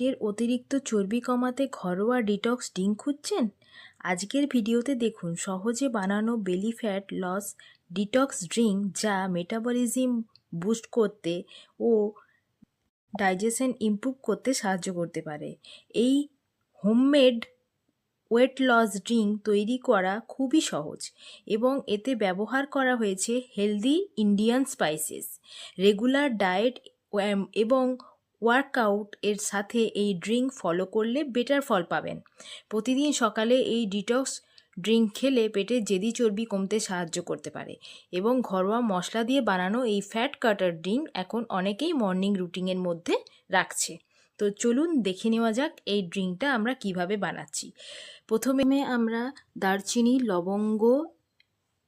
এর অতিরিক্ত চর্বি কমাতে ঘরোয়া ডিটক্স ড্রিঙ্ক খুঁজছেন? আজকের ভিডিওতে দেখুন সহজে বানানো belly fat loss detox drink যা মেটাবলিজম বুস্ট করতে ও ডাইজেশন ইমপ্রুভ করতে সাহায্য করতে পারে। এই হোমমেড ওয়েট লস ড্রিঙ্ক তৈরি করা খুবই সহজ এবং এতে ব্যবহার করা হয়েছে healthy Indian spices. Regular diet এবং ওয়ার্কআউট এর সাথে এই ড্রিঙ্ক ফলো করলে বেটার ফল পাবেন। প্রতিদিন সকালে এই ডিটক্স ড্রিঙ্ক খেলে পেটের জেদি চর্বি কমতে সাহায্য করতে পারে এবং ঘরোয়া মশলা দিয়ে বানানো এই ফ্যাট কাটার ড্রিঙ্ক এখন অনেকেই মর্নিং রুটিনের মধ্যে রাখছে। তো চলুন দেখে নেওয়া যাক এই ড্রিঙ্কটা আমরা কিভাবে বানাচ্ছি। প্রথমে আমরা দারচিনি, লবঙ্গ,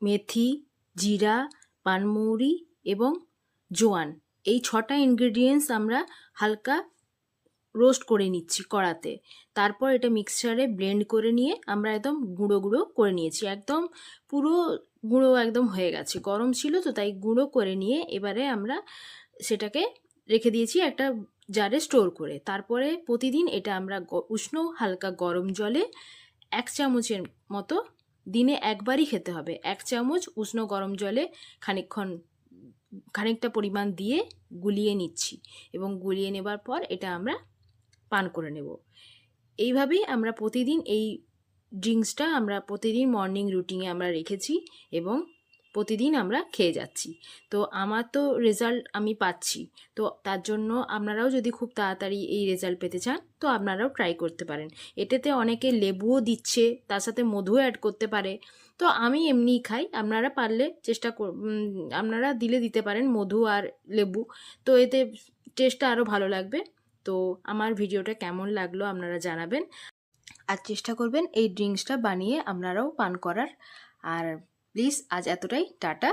মেথি, জিরা, পানমৌরি এবং জোয়ান এই 6টা ইনগ্রেডিয়েন্টস আমরা হালকা রোস্ট করে নিচ্ছি কড়াতে। তারপর এটা মিক্সচারে ব্লেন্ড করে নিয়ে আমরা একদম গুঁড়ো গুঁড়ো করে নিয়েছি, একদম পুরো গুঁড়ো একদম হয়ে গেছে। গরম ছিল তো তাই গুঁড়ো করে নিয়ে এবারে আমরা সেটাকে রেখে দিয়েছি একটা জারে স্টোর করে। তারপরে প্রতিদিন এটা আমরা উষ্ণ হালকা গরম জলে 1 চামচের মতো দিনে একবারই খেতে হবে। 1 চামচ উষ্ণ গরম জলে খানিকটা পরিমাণ দিয়ে গুলিয়ে নিচ্ছি এবং গুলিয়ে নেবার পর এটা আমরা পান করে নেব। এইভাবেই আমরা প্রতিদিন এই ড্রিঙ্কসটা আমরা প্রতিদিন মর্নিং রুটিনে আমরা রেখেছি এবং প্রতিদিন আমরা খেয়ে যাচ্ছি। তো আমার তো রেজাল্ট আমি পাচ্ছি, তো তার জন্য আপনারাও যদি খুব তাড়াতাড়ি এই রেজাল্ট পেতে চান তো আপনারাও ট্রাই করতে পারেন। এটাতে অনেকে লেবুও দিচ্ছে, তার সাথে মধুও অ্যাড করতে পারে। তো আমি এমনিই খাই, আপনারা পারলে আপনারা দিতে পারেন মধু আর লেবু, তো এতে টেস্টটা আরও ভালো লাগবে। তো আমার ভিডিওটা কেমন লাগলো আপনারা জানাবেন আর চেষ্টা করবেন এই ড্রিঙ্কসটা বানিয়ে আপনারাও পান করার। আর প্লিজ আজ এতটাই, টাটা।